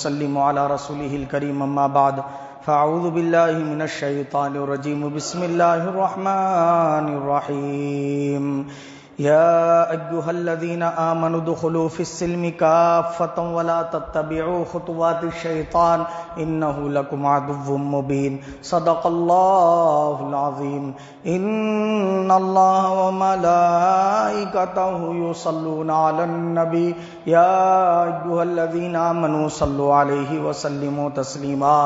ونسلم على رسوله الكريم اما بعد فاعوذ بالله من الشيطان الرجيم بسم الله الرحمن الرحيم يا أيها الذين آمنوا ادخلوا في السلم كافة ولا تتبعوا خطوات الشيطان إنه لكم عدو مبين صدق الله العظيم إن الله وملائكته يصلون على النبي يا أيها الذين آمنوا صلوا عليه وسلموا تسليما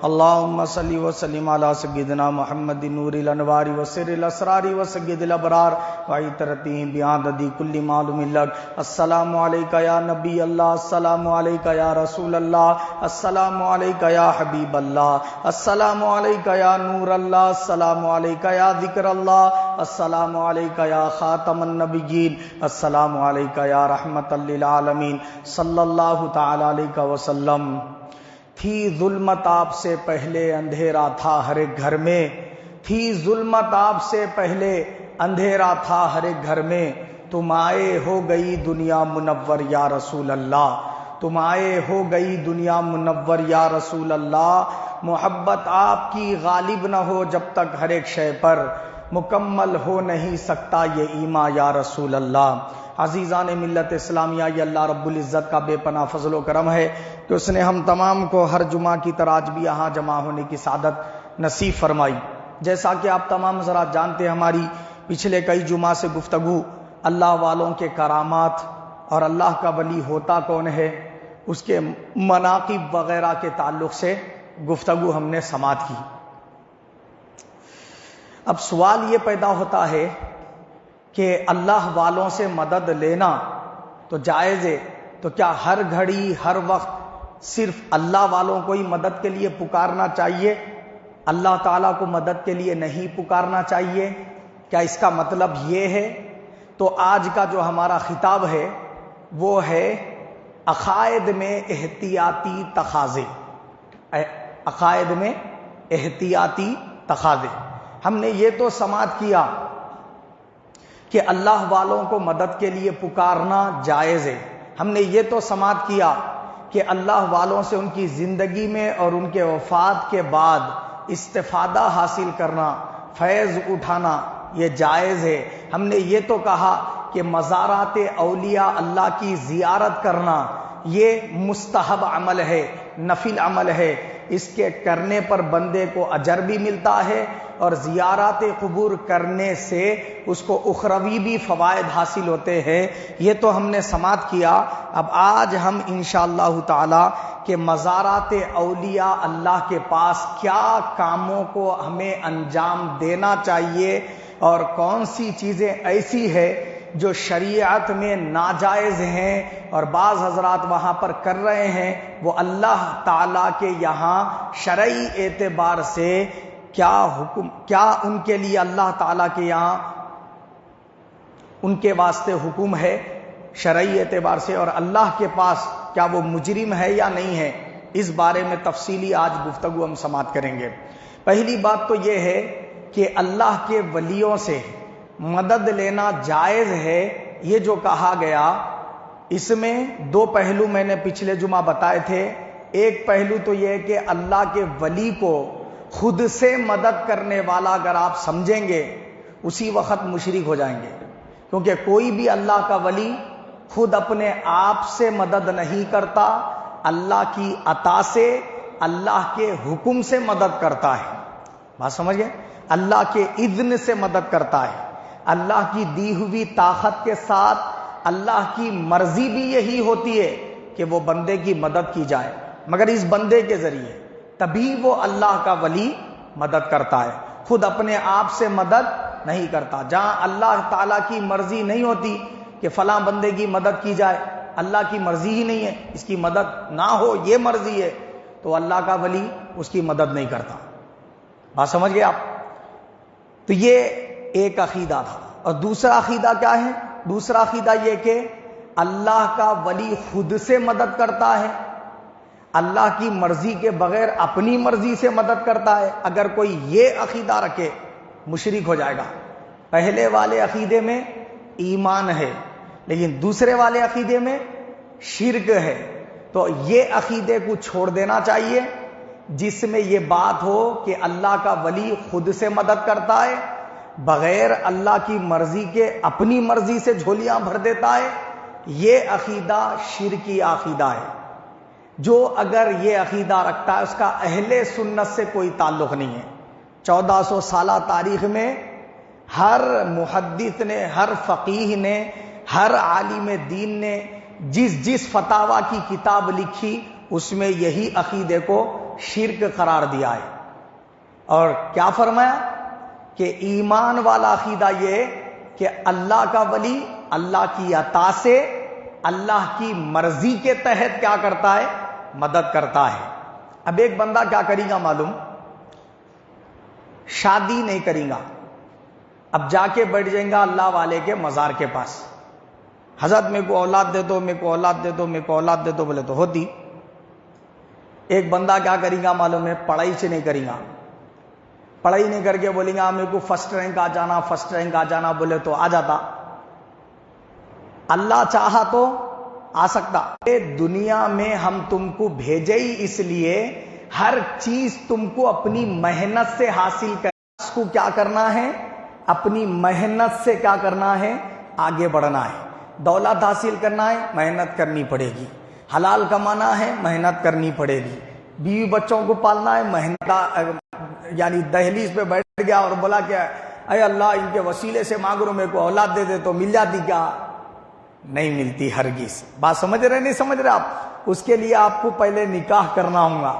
اللهم صل وسلم على سيدنا محمد نور الانوار وسر الاسرار وسيد الابرار وعطرته بعدد كل معلوم لك السلام عليك يا نبي الله السلام عليك يا رسول الله السلام عليك يا حبيب الله السلام عليك يا نور الله السلام عليك يا ذكر الله السلام عليك يا خاتم النبيين السلام عليك يا رحمة للعالمين صلی اللہ تعالی علیہ وسلم. تھی ظلمت آپ سے پہلے اندھیرا تھا ہر ایک گھر میں، تھی ظلمت آپ سے پہلے اندھیرا تھا ہر ایک گھر میں، تم آئے ہو گئی دنیا منور یا رسول اللہ، تم آئے ہو گئی دنیا منور یا رسول اللہ. محبت آپ کی غالب نہ ہو جب تک ہر ایک شے پر، مکمل ہو نہیں سکتا یہ ایمان یا رسول اللہ. عزیزان ملت اسلامیہ، یہ اللہ رب العزت کا بے پناہ فضل و کرم ہے کہ اس نے ہم تمام کو ہر جمعہ کی طرح آج بھی یہاں جمع ہونے کی سعادت نصیب فرمائی. جیسا کہ آپ تمام حضرات جانتے ہیں، ہماری پچھلے کئی جمعہ سے گفتگو اللہ والوں کے کرامات اور اللہ کا ولی ہوتا کون ہے، اس کے مناقب وغیرہ کے تعلق سے گفتگو ہم نے سماعت کی. اب سوال یہ پیدا ہوتا ہے کہ اللہ والوں سے مدد لینا تو جائز ہے، تو کیا ہر گھڑی ہر وقت صرف اللہ والوں کو ہی مدد کے لیے پکارنا چاہیے، اللہ تعالیٰ کو مدد کے لیے نہیں پکارنا چاہیے؟ کیا اس کا مطلب یہ ہے؟ تو آج کا جو ہمارا خطاب ہے وہ ہے عقائد میں احتیاطی تقاضے. عقائد میں احتیاطی تقاضے. ہم نے یہ تو سماعت کیا کہ اللہ والوں کو مدد کے لیے پکارنا جائز ہے، ہم نے یہ تو سماعت کیا کہ اللہ والوں سے ان کی زندگی میں اور ان کے وفات کے بعد استفادہ حاصل کرنا، فیض اٹھانا یہ جائز ہے. ہم نے یہ تو کہا کہ مزارات اولیاء اللہ کی زیارت کرنا یہ مستحب عمل ہے، نفل عمل ہے، اس کے کرنے پر بندے کو اجر بھی ملتا ہے اور زیارات قبور کرنے سے اس کو اخروی بھی فوائد حاصل ہوتے ہیں. یہ تو ہم نے سماعت کیا. اب آج ہم انشاءاللہ تعالی کہ مزارات اولیاء اللہ کے پاس کیا کاموں کو ہمیں انجام دینا چاہیے اور کون سی چیزیں ایسی ہے جو شریعت میں ناجائز ہیں اور بعض حضرات وہاں پر کر رہے ہیں، وہ اللہ تعالیٰ کے یہاں شرعی اعتبار سے کیا حکم، کیا ان کے لیے اللہ تعالیٰ کے یہاں ان کے واسطے حکم ہے شرعی اعتبار سے، اور اللہ کے پاس کیا وہ مجرم ہے یا نہیں ہے، اس بارے میں تفصیلی آج گفتگو ہم سماعت کریں گے. پہلی بات تو یہ ہے کہ اللہ کے ولیوں سے مدد لینا جائز ہے. یہ جو کہا گیا اس میں دو پہلو میں نے پچھلے جمعہ بتائے تھے. ایک پہلو تو یہ ہے کہ اللہ کے ولی کو خود سے مدد کرنے والا اگر آپ سمجھیں گے اسی وقت مشرک ہو جائیں گے، کیونکہ کوئی بھی اللہ کا ولی خود اپنے آپ سے مدد نہیں کرتا، اللہ کی عطا سے، اللہ کے حکم سے مدد کرتا ہے. بات سمجھ گئے؟ اللہ کے اذن سے مدد کرتا ہے، اللہ کی دی ہوئی طاقت کے ساتھ. اللہ کی مرضی بھی یہی ہوتی ہے کہ وہ بندے کی مدد کی جائے، مگر اس بندے کے ذریعے، تبھی وہ اللہ کا ولی مدد کرتا ہے، خود اپنے آپ سے مدد نہیں کرتا. جہاں اللہ تعالیٰ کی مرضی نہیں ہوتی کہ فلاں بندے کی مدد کی جائے، اللہ کی مرضی ہی نہیں ہے اس کی مدد نہ ہو، یہ مرضی ہے، تو اللہ کا ولی اس کی مدد نہیں کرتا. بات سمجھ گئے آپ؟ تو یہ ایک عقیدہ تھا. اور دوسرا عقیدہ کیا ہے؟ دوسرا عقیدہ یہ کہ اللہ کا ولی خود سے مدد کرتا ہے، اللہ کی مرضی کے بغیر اپنی مرضی سے مدد کرتا ہے. اگر کوئی یہ عقیدہ رکھے مشرک ہو جائے گا. پہلے والے عقیدے میں ایمان ہے لیکن دوسرے والے عقیدے میں شرک ہے. تو یہ عقیدے کو چھوڑ دینا چاہیے جس میں یہ بات ہو کہ اللہ کا ولی خود سے مدد کرتا ہے، بغیر اللہ کی مرضی کے اپنی مرضی سے جھولیاں بھر دیتا ہے. یہ عقیدہ شرکی عقیدہ ہے. جو اگر یہ عقیدہ رکھتا ہے اس کا اہل سنت سے کوئی تعلق نہیں ہے. 1400 سالہ تاریخ میں ہر محدث نے، ہر فقیہ نے، ہر عالم دین نے جس فتاوی کی کتاب لکھی اس میں یہی عقیدے کو شرک قرار دیا ہے. اور کیا فرمایا کہ ایمان والا عقیدہ یہ کہ اللہ کا ولی اللہ کی عطا سے اللہ کی مرضی کے تحت کیا کرتا ہے؟ مدد کرتا ہے. اب ایک بندہ کیا کرے گا معلوم؟ شادی نہیں کرے گا، اب جا کے بیٹھ جائیں گا اللہ والے کے مزار کے پاس، حضرت میرے کو اولاد دے دو، میرے کو اولاد دے دو، میرے کو اولاد دے دو، بولے تو ہوتی. ایک بندہ کیا کرے گا معلوم ہے؟ پڑھائی سے نہیں کرے گا، پڑھائی نہیں کر کے بولیں گا میرے کو فرسٹ رینک آ جانا، فرسٹ رینک آ جانا، بولے تو آ جاتا. اللہ چاہا تو آ سکتا. دنیا میں ہم تم کو بھیجے ہی اس لیے ہر چیز تم کو اپنی محنت سے حاصل کر، اس کو کیا کرنا ہے؟ اپنی محنت سے کیا کرنا ہے؟ آگے بڑھنا ہے. دولت حاصل کرنا ہے، محنت کرنی پڑے گی. حلال کمانا ہے، محنت کرنی پڑے گی. بیوی بچوں کو پالنا ہے، محنت. یعنی دہلیز پہ بیٹھ گیا اور بولا کہ اے اللہ ان کے وسیلے سے مانگ رہا ہوں، میرے کو اولاد دے دے، تو مل جاتی کیا؟ نہیں ملتی ہرگز. بات سمجھ رہے نہیں سمجھ رہے آپ؟ اس کے لیے آپ کو پہلے نکاح کرنا ہوگا،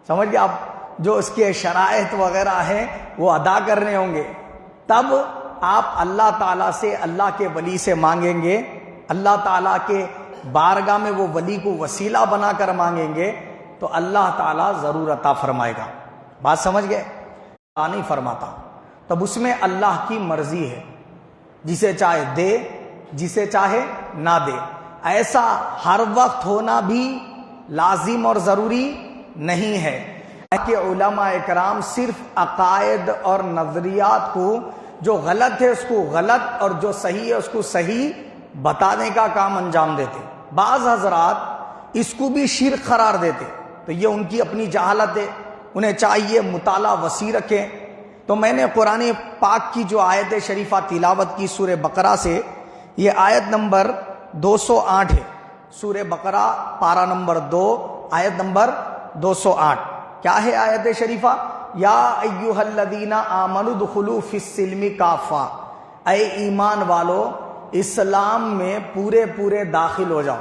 سمجھ گئے آپ؟ جو اس کے شرائط وغیرہ ہیں وہ ادا کرنے ہوں گے، تب آپ اللہ تعالیٰ سے، اللہ کے ولی سے مانگیں گے. اللہ تعالیٰ کے بارگاہ میں وہ ولی کو وسیلہ بنا کر مانگیں گے تو اللہ تعالیٰ ضرور عطا فرمائے گا. بات سمجھ گئے؟ نہیں فرماتا. تب اس میں اللہ کی مرضی ہے، جسے چاہے دے، جسے چاہے نہ دے. ایسا ہر وقت ہونا بھی لازم اور ضروری نہیں ہے کہ علماء اکرام صرف عقائد اور نظریات کو، جو غلط ہے اس کو غلط اور جو صحیح ہے اس کو صحیح بتانے کا کام انجام دیتے. بعض حضرات اس کو بھی شرک قرار دیتے، تو یہ ان کی اپنی جہالت ہے. انہیں چاہیے مطالعہ وسیع رکھیں. تو میں نے قرآن پاک کی جو آیت شریفہ تلاوت کی سورہ بقرہ سے، یہ آیت نمبر 208 ہے. سورہ بقرہ پارہ نمبر 2 آیت نمبر 208. کیا ہے آیت شریفہ؟ یا ایھا الذین آمنوا ادخلوا فی السلم کافہ، اے ایمان والو اسلام میں پورے داخل ہو جاؤ،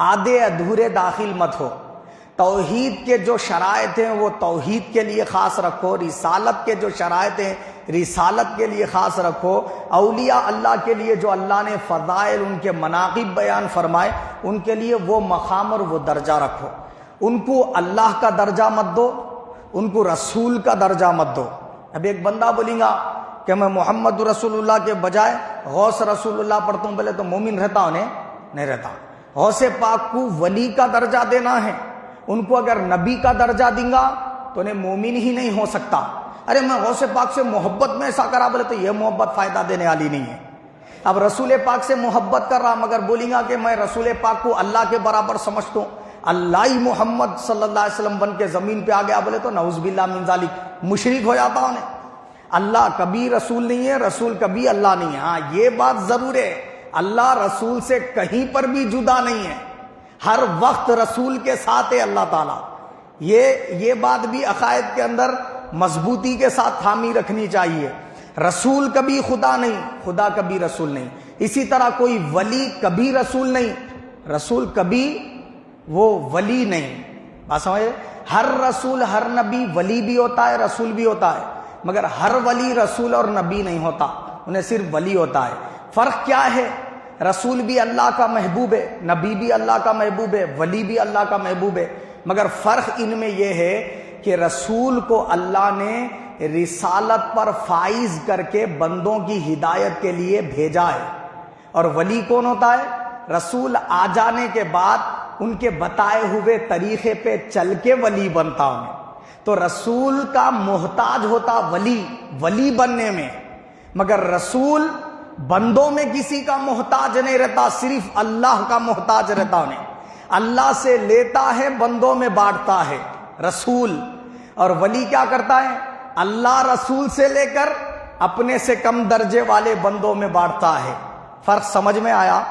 آدھے ادھورے داخل مت ہو. توحید کے جو شرائط ہیں وہ توحید کے لیے خاص رکھو، رسالت کے جو شرائط ہیں رسالت کے لیے خاص رکھو. اولیاء اللہ کے لیے جو اللہ نے فضائل، ان کے مناقب بیان فرمائے، ان کے لیے وہ مقام اور وہ درجہ رکھو. ان کو اللہ کا درجہ مت دو، ان کو رسول کا درجہ مت دو. اب ایک بندہ بولیں گا کہ میں محمد رسول اللہ کے بجائے غوث رسول اللہ پڑھتا ہوں، بولے تو مومن رہتا انہیں؟ نہیں رہتا. غوث پاک کو ولی کا درجہ دینا ہے. ان کو اگر نبی کا درجہ دیں گا تو انہیں مومن ہی نہیں ہو سکتا. ارے میں غوث پاک سے محبت میں ایسا کرا، بولے تو یہ محبت فائدہ دینے والی نہیں ہے. اب رسول پاک سے محبت کر رہا مگر بولیں گا کہ میں رسول پاک کو اللہ کے برابر سمجھتا ہوں، اللہ ہی محمد صلی اللہ علیہ وسلم بن کے زمین پہ آ گیا، بولے تو نعوذ باللہ من ذالک، مشرک ہو جاتا انہیں. اللہ کبھی رسول نہیں ہے، رسول کبھی اللہ نہیں ہے. ہاں یہ بات ضرور ہے، اللہ رسول سے کہیں پر بھی جدا نہیں ہے، ہر وقت رسول کے ساتھ ہے اللہ تعالیٰ. یہ بات بھی عقائد کے اندر مضبوطی کے ساتھ تھامی رکھنی چاہیے. رسول کبھی خدا نہیں، خدا کبھی رسول نہیں. اسی طرح کوئی ولی کبھی رسول نہیں، رسول کبھی وہ ولی نہیں. بات سمجھے؟ ہر رسول ہر نبی ولی بھی ہوتا ہے، رسول بھی ہوتا ہے، مگر ہر ولی رسول اور نبی نہیں ہوتا، انہیں صرف ولی ہوتا ہے. فرق کیا ہے؟ رسول بھی اللہ کا محبوب ہے، نبی بھی اللہ کا محبوب ہے، ولی بھی اللہ کا محبوب ہے، مگر فرق ان میں یہ ہے کہ رسول کو اللہ نے رسالت پر فائز کر کے بندوں کی ہدایت کے لیے بھیجا ہے. اور ولی کون ہوتا ہے؟ رسول آ جانے کے بعد ان کے بتائے ہوئے طریقے پہ چل کے ولی بنتا ہوں. تو رسول کا محتاج ہوتا ولی بننے میں، مگر رسول بندوں میں کسی کا محتاج نہیں رہتا، صرف اللہ کا محتاج رہتا انہیں. اللہ سے لیتا ہے بندوں میں بانٹتا ہے رسول، اور ولی کیا کرتا ہے؟ اللہ رسول سے لے کر اپنے سے کم درجے والے بندوں میں بانٹتا ہے۔ فرق سمجھ میں آیا؟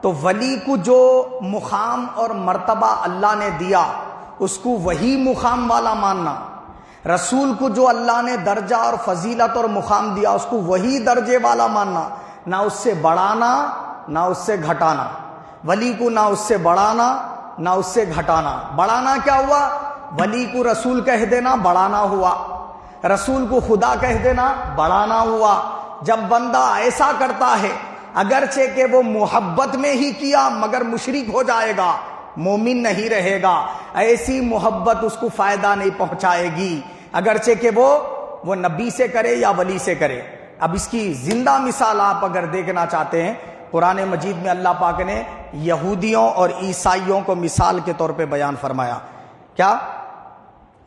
تو ولی کو جو مقام اور مرتبہ اللہ نے دیا اس کو وہی مقام والا ماننا، رسول کو جو اللہ نے درجہ اور فضیلت اور مقام دیا اس کو وہی درجے والا ماننا، نہ اس سے بڑھانا نہ اس سے گھٹانا۔ ولی کو نہ اس سے بڑھانا نہ اس سے گھٹانا۔ بڑھانا کیا ہوا؟ ولی کو رسول کہہ دینا بڑھانا ہوا، رسول کو خدا کہہ دینا بڑھانا ہوا۔ جب بندہ ایسا کرتا ہے اگرچہ کہ وہ محبت میں ہی کیا مگر مشرک ہو جائے گا، مومن نہیں رہے گا، ایسی محبت اس کو فائدہ نہیں پہنچائے گی، اگرچہ کہ وہ نبی سے کرے یا ولی سے کرے۔ اب اس کی زندہ مثال آپ اگر دیکھنا چاہتے ہیں، قرآن مجید میں اللہ پاک نے یہودیوں اور عیسائیوں کو مثال کے طور پہ بیان فرمایا۔ کیا؟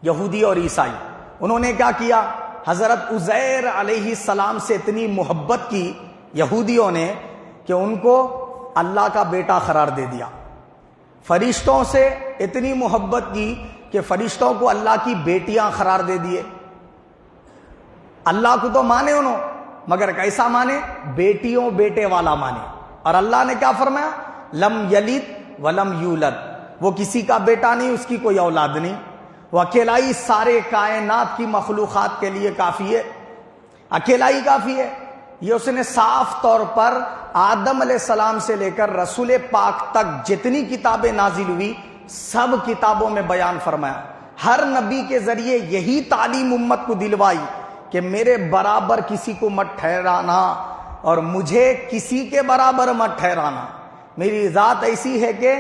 یہودی اور عیسائی انہوں نے کیا کیا؟ حضرت عزیر علیہ السلام سے اتنی محبت کی یہودیوں نے کہ ان کو اللہ کا بیٹا قرار دے دیا، فرشتوں سے اتنی محبت کی کہ فرشتوں کو اللہ کی بیٹیاں قرار دے دیے۔ اللہ کو تو مانے انہوں، مگر کیسا مانے؟ بیٹیوں بیٹے والا مانے۔ اور اللہ نے کیا فرمایا؟ لم یلد ولم یولد، وہ کسی کا بیٹا نہیں، اس کی کوئی اولاد نہیں، وہ اکیلا ہی سارے کائنات کی مخلوقات کے لیے کافی ہے، اکیلا ہی کافی ہے۔ یہ اس نے صاف طور پر آدم علیہ السلام سے لے کر رسول پاک تک جتنی کتابیں نازل ہوئی سب کتابوں میں بیان فرمایا۔ ہر نبی کے ذریعے یہی تعلیم امت کو دلوائی کہ میرے برابر کسی کو مت ٹھہرانا اور مجھے کسی کے برابر مت ٹھہرانا، میری ذات ایسی ہے کہ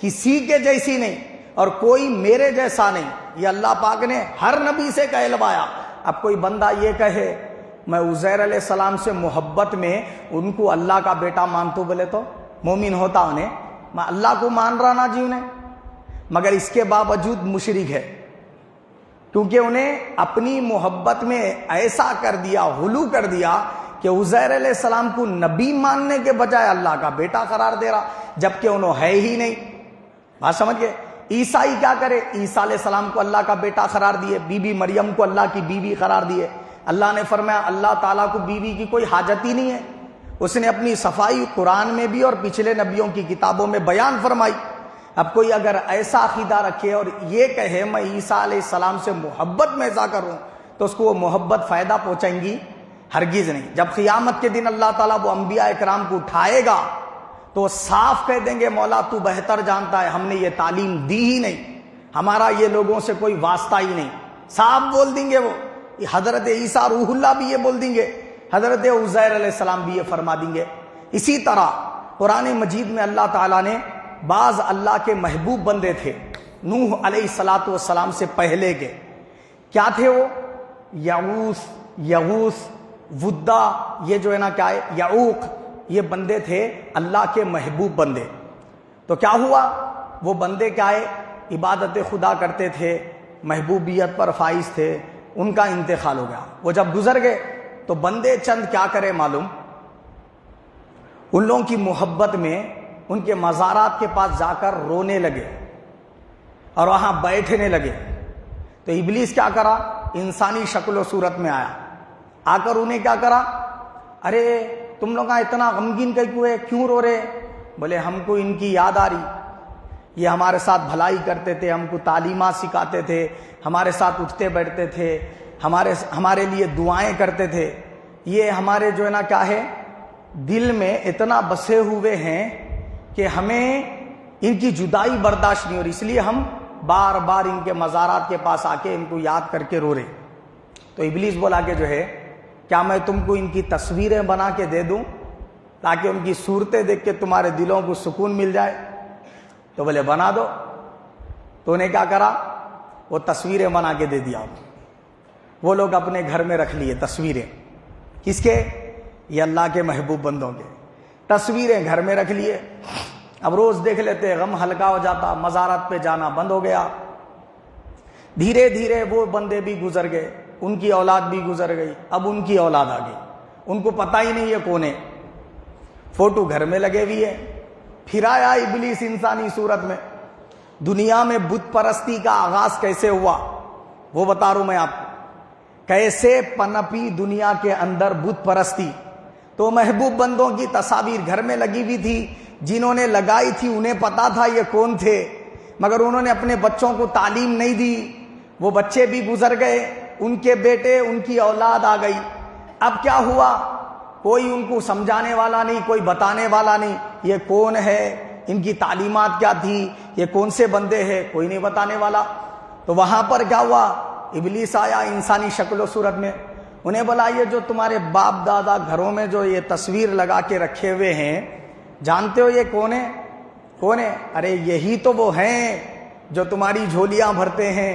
کسی کے جیسی نہیں اور کوئی میرے جیسا نہیں۔ یہ اللہ پاک نے ہر نبی سے کہلوایا۔ اب کوئی بندہ یہ کہے میں عزیر علیہ السلام سے محبت میں ان کو اللہ کا بیٹا مانتا بولے تو مومن ہوتا انہیں؟ میں اللہ کو مان رہا نا جی انہیں، مگر اس کے باوجود مشرک ہے، کیونکہ انہیں اپنی محبت میں ایسا کر دیا، غلو کر دیا کہ عزیر علیہ السلام کو نبی ماننے کے بجائے اللہ کا بیٹا قرار دے رہا، جبکہ انہوں ہے ہی نہیں۔ بات سمجھ گئے؟ عیسائی کیا کرے؟ عیسیٰ علیہ السلام کو اللہ کا بیٹا قرار دیے، بی بی مریم کو اللہ کی بیوی قرار دیے۔ اللہ نے فرمایا اللہ تعالیٰ کو بیوی کی کوئی حاجت ہی نہیں ہے، اس نے اپنی صفائی قرآن میں بھی اور پچھلے نبیوں کی کتابوں میں بیان فرمائی۔ اب کوئی اگر ایسا عقیدہ رکھے اور یہ کہے میں عیسیٰ علیہ السلام سے محبت میں ایسا کروں تو اس کو وہ محبت فائدہ پہنچائیں گی؟ ہرگز نہیں۔ جب قیامت کے دن اللہ تعالیٰ وہ انبیاء اکرام کو اٹھائے گا تو صاف کہہ دیں گے مولا تو بہتر جانتا ہے، ہم نے یہ تعلیم دی ہی نہیں، ہمارا یہ لوگوں سے کوئی واسطہ ہی نہیں، صاف بول دیں گے وہ۔ حضرت عیسیٰ روح اللہ بھی یہ بول دیں گے، حضرت عزیر علیہ السلام بھی یہ فرما دیں گے۔ اسی طرح قرآن مجید میں اللہ تعالیٰ نے بعض اللہ کے محبوب بندے تھے نوح علیہ السلام سے پہلے کے، کیا تھے وہ؟ یغوث ودا، یہ جو ہے نا کیا ہے یعوق، یہ بندے تھے اللہ کے محبوب بندے۔ تو کیا ہوا؟ وہ بندے کیا ہے؟ عبادت خدا کرتے تھے، محبوبیت پر فائز تھے، ان کا انتقال ہو گیا۔ وہ جب گزر گئے تو بندے چند کیا کرے معلوم؟ ان لوگوں کی محبت میں ان کے مزارات کے پاس جا کر رونے لگے اور وہاں بیٹھنے لگے۔ تو ابلیس کیا کرا؟ انسانی شکل و صورت میں آیا، آ کر انہیں کیا کرا؟ ارے تم لوگ اتنا غمگین کیوں رو رہے؟ بولے ہم کو ان کی یاد آ رہی، یہ ہمارے ساتھ بھلائی کرتے تھے، ہم کو تعلیمات سکھاتے تھے، ہمارے ساتھ اٹھتے بیٹھتے تھے، ہمارے لیے دعائیں کرتے تھے، یہ ہمارے جو ہے نا کیا ہے دل میں اتنا بسے ہوئے ہیں کہ ہمیں ان کی جدائی برداشت نہیں ہو رہی، اس لیے ہم بار بار ان کے مزارات کے پاس آ کے ان کو یاد کر کے رو رہے۔ تو ابلیس بولا کہ جو ہے کیا میں تم کو ان کی تصویریں بنا کے دے دوں تاکہ ان کی صورتیں دیکھ کے تمہارے دلوں کو سکون مل جائے؟ تو بولے بنا دو۔ تو انہیں کیا کرا؟ وہ تصویریں بنا کے دے دیا۔ وہ لوگ اپنے گھر میں رکھ لیے تصویریں، کس کے؟ یہ اللہ کے محبوب بندوں کے، تصویریں گھر میں رکھ لیے۔ اب روز دیکھ لیتے، غم ہلکا ہو جاتا، مزارات پہ جانا بند ہو گیا۔ دھیرے دھیرے وہ بندے بھی گزر گئے، ان کی اولاد بھی گزر گئی، اب ان کی اولاد آ گئی، ان کو پتہ ہی نہیں یہ کون ہے، فوٹو گھر میں لگے ہوئی ہے۔ پھر آیا ابلیس انسانی صورت میں، دنیا میں بت پرستی کا آغاز کیسے ہوا وہ بتا رہا ہوں میں آپ کو، کیسے پنپی دنیا کے اندر بت پرستی۔ تو محبوب بندوں کی تصاویر گھر میں لگی ہوئی تھی، جنہوں نے لگائی تھی انہیں پتا تھا یہ کون تھے، مگر انہوں نے اپنے بچوں کو تعلیم نہیں دی، وہ بچے بھی گزر گئے، ان کے بیٹے، ان کی اولاد آ گئی۔ اب کیا ہوا؟ کوئی ان کو سمجھانے والا نہیں، کوئی بتانے والا نہیں، یہ کون ہے، ان کی تعلیمات کیا تھی، یہ کون سے بندے ہیں، کوئی نہیں بتانے والا۔ تو وہاں پر کیا ہوا؟ ابلیس آیا انسانی شکل و صورت میں، انہیں بولا یہ جو تمہارے باپ دادا گھروں میں جو یہ تصویر لگا کے رکھے ہوئے ہیں، جانتے ہو یہ کون ہے؟ کون ہے؟ ارے یہی تو وہ ہیں جو تمہاری جھولیاں بھرتے ہیں،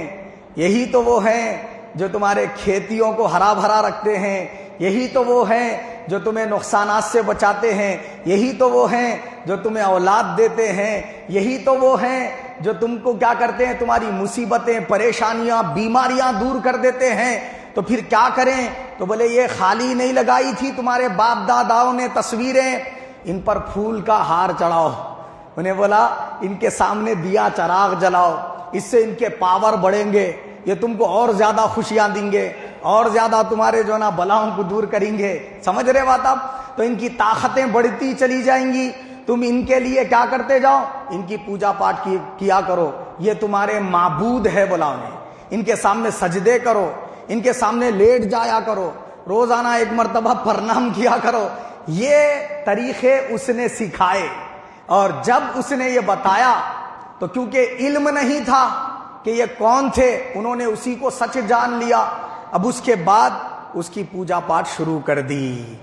یہی تو وہ ہیں جو تمہارے کھیتیوں کو ہرا بھرا رکھتے ہیں، یہی تو وہ ہیں جو تمہیں نقصانات سے بچاتے ہیں، یہی تو وہ ہیں جو تمہیں اولاد دیتے ہیں، یہی تو وہ ہیں جو تم کو کیا کرتے ہیں، تمہاری مصیبتیں، پریشانیاں، بیماریاں دور کر دیتے ہیں۔ تو پھر کیا کریں؟ تو بولے یہ خالی نہیں لگائی تھی تمہارے باپ داداؤں نے تصویریں، ان پر پھول کا ہار چڑھاؤ۔ انہیں بولا ان کے سامنے دیا چراغ جلاؤ، اس سے ان کے پاور بڑھیں گے، یہ تم کو اور زیادہ خوشیاں دیں گے، اور زیادہ تمہارے جو نا بلاؤں کو دور کریں گے۔ سمجھ رہے بات آپ؟ تو ان کی طاقتیں بڑھتی چلی جائیں گی، تم ان کے لیے کیا کرتے جاؤ، ان کی پوجا پاٹ کیا کرو، یہ تمہارے معبود ہے، بولا انہیں ان کے سامنے سجدے کرو، ان کے سامنے لیٹ جایا کرو، روزانہ ایک مرتبہ پرنام کیا کرو۔ یہ طریقے اس نے سکھائے، اور جب اس نے یہ بتایا تو کیونکہ علم نہیں تھا کہ یہ کون تھے، انہوں نے اسی کو سچ جان لیا۔ اب اس کے بعد اس کی پوجا پاٹ شروع کر دی۔